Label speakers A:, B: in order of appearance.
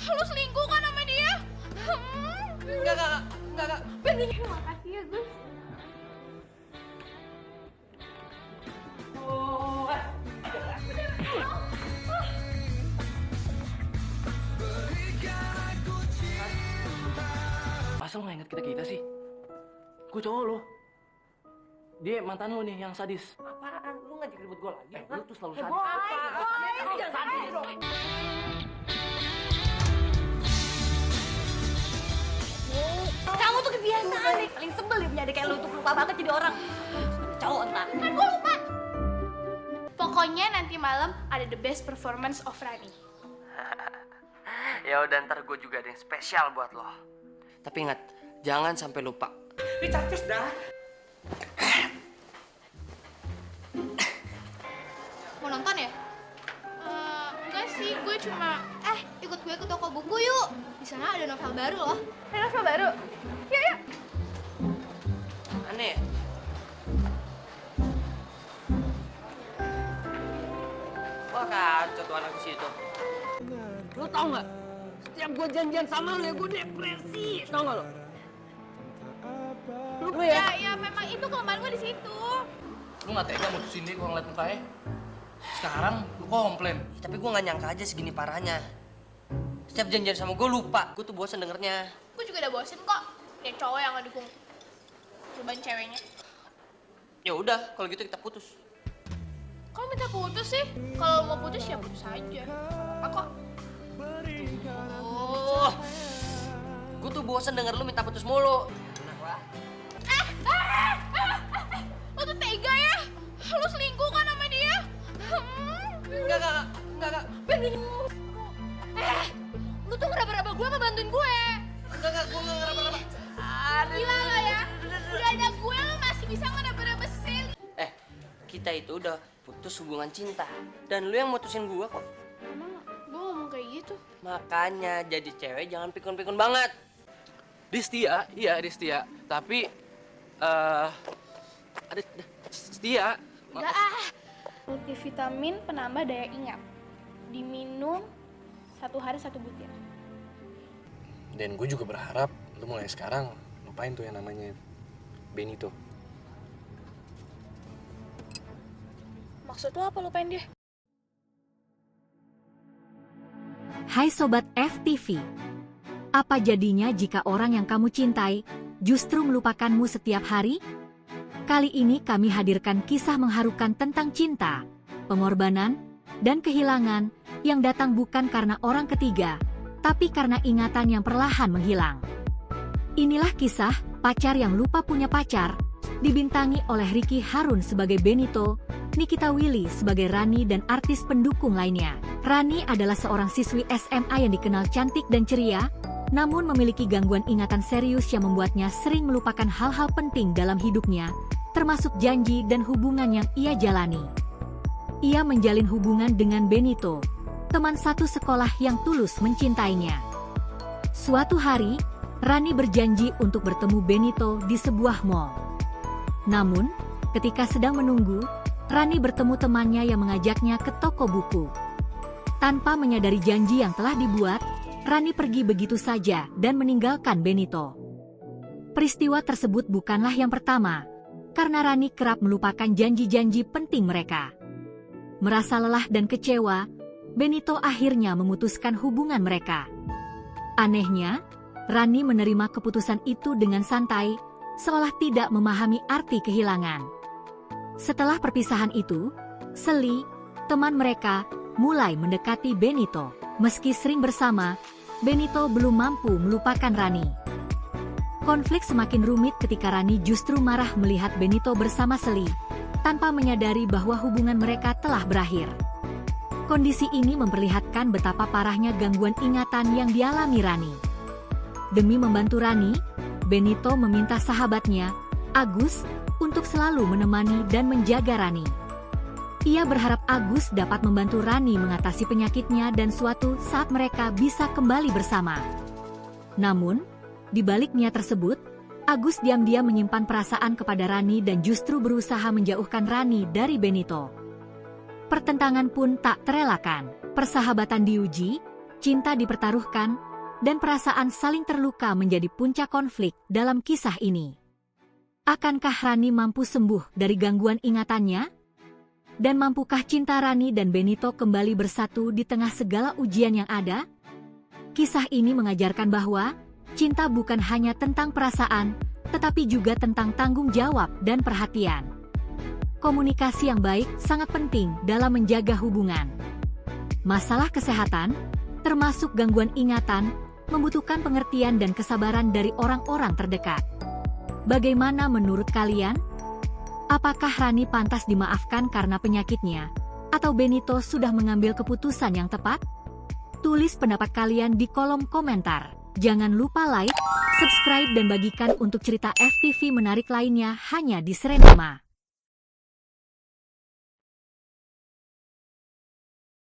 A: Lu selingkuh kan sama dia?
B: Enggak.
A: Bener. Makasih ya, Gus.
B: Masa lo gak inget kita sih? Gue cowok lo. Dia mantan lo nih yang sadis.
C: Apaan? Lu ngajak ribut gue lagi?
B: Lu tuh selalu sadis.
A: Kamu tuh kebiasaan deh. Paling sebel deh punya adik kayak lu tuh lupa banget jadi orang. Cowok entar. Kan gue lupa. Pokoknya nanti malam ada the best performance of Rani.
C: Ya udah, ntar gue juga ada yang spesial buat lo. Tapi ingat, jangan sampai lupa. Dicampus dah.
A: Mau nonton ya? Enggak sih, gue cuma ikut gue ke toko buku yuk. Di sana ada novel baru loh. Ada novel baru? Yuk.
C: Aneh ya? Wah, kacau tuh anak di situ. Lo tau nggak? Setiap gue janjian sama lo ya gue depresi. Tau nggak lo? Lu
A: Ya memang itu kelemahan gue di situ.
B: Lu gak tega mutusin dia kalau ngeliat mukanya. Sekarang lu komplain.
C: Tapi gue nggak nyangka aja segini parahnya. Setiap janjian sama gue lupa. Gue tuh bosan dengernya.
A: Gue juga udah bosen kok. Kayak cowok yang ngedukung perubahan ceweknya.
C: Ya udah, kalau gitu kita putus.
A: Kok minta putus sih? Kalau mau putus ya putus aja. Apa kok?
C: Oh, gue tuh bosan denger lu minta putus mulu.
A: Lo tuh tega ya? Lo selingkuh kan sama dia?
C: Enggak.
A: Bener. Lu tuh ngeraba-raba gue apa bantuin gue?
C: Enggak, gue nggak ngeraba-raba.
A: Gila lo ya? Udah ada gue lo masih bisa ngeraba-raba sel.
C: Kita itu udah putus hubungan cinta. Dan lu yang mutusin gue kok.
A: Emang gue ngomong kayak gitu?
C: Makanya jadi cewek jangan pikun-pikun banget.
B: Dia setia. Tapi, ada setia.
A: Enggak multivitamin penambah daya ingat. Diminum 1 hari 1 butir.
D: Dan gue juga berharap lu mulai sekarang lupain tuh yang namanya Benito.
A: Maksud lo apa lupain dia?
E: Hai Sobat FTV, apa jadinya jika orang yang kamu cintai justru melupakanmu setiap hari? Kali ini kami hadirkan kisah mengharukan tentang cinta, pengorbanan, dan kehilangan yang datang bukan karena orang ketiga, tapi karena ingatan yang perlahan menghilang. Inilah kisah pacar yang lupa punya pacar, dibintangi oleh Ricky Harun sebagai Benito, Nikita Willy sebagai Rani dan artis pendukung lainnya. Rani adalah seorang siswi SMA yang dikenal cantik dan ceria, namun memiliki gangguan ingatan serius yang membuatnya sering melupakan hal-hal penting dalam hidupnya, termasuk janji dan hubungan yang ia jalani. Ia menjalin hubungan dengan Benito, teman satu sekolah yang tulus mencintainya. Suatu hari, Rani berjanji untuk bertemu Benito di sebuah mall. Namun, ketika sedang menunggu, Rani bertemu temannya yang mengajaknya ke toko buku. Tanpa menyadari janji yang telah dibuat, Rani pergi begitu saja dan meninggalkan Benito. Peristiwa tersebut bukanlah yang pertama, karena Rani kerap melupakan janji-janji penting mereka. Merasa lelah dan kecewa, Benito akhirnya memutuskan hubungan mereka. Anehnya, Rani menerima keputusan itu dengan santai, seolah tidak memahami arti kehilangan. Setelah perpisahan itu, Seli, teman mereka, mulai mendekati Benito. Meski sering bersama, Benito belum mampu melupakan Rani. Konflik semakin rumit ketika Rani justru marah melihat Benito bersama Seli, tanpa menyadari bahwa hubungan mereka telah berakhir. Kondisi ini memperlihatkan betapa parahnya gangguan ingatan yang dialami Rani. Demi membantu Rani, Benito meminta sahabatnya, Agus, untuk selalu menemani dan menjaga Rani. Ia berharap Agus dapat membantu Rani mengatasi penyakitnya dan suatu saat mereka bisa kembali bersama. Namun, di balik niat tersebut, Agus diam-diam menyimpan perasaan kepada Rani dan justru berusaha menjauhkan Rani dari Benito. Pertentangan pun tak terelakkan. Persahabatan diuji, cinta dipertaruhkan, dan perasaan saling terluka menjadi puncak konflik dalam kisah ini. Akankah Rani mampu sembuh dari gangguan ingatannya? Dan mampukah cinta Rani dan Benito kembali bersatu di tengah segala ujian yang ada? Kisah ini mengajarkan bahwa cinta bukan hanya tentang perasaan, tetapi juga tentang tanggung jawab dan perhatian. Komunikasi yang baik sangat penting dalam menjaga hubungan. Masalah kesehatan, termasuk gangguan ingatan, membutuhkan pengertian dan kesabaran dari orang-orang terdekat. Bagaimana menurut kalian? Apakah Rani pantas dimaafkan karena penyakitnya? Atau Benito sudah mengambil keputusan yang tepat? Tulis pendapat kalian di kolom komentar. Jangan lupa like, subscribe dan bagikan untuk cerita FTV menarik lainnya hanya di Serenama.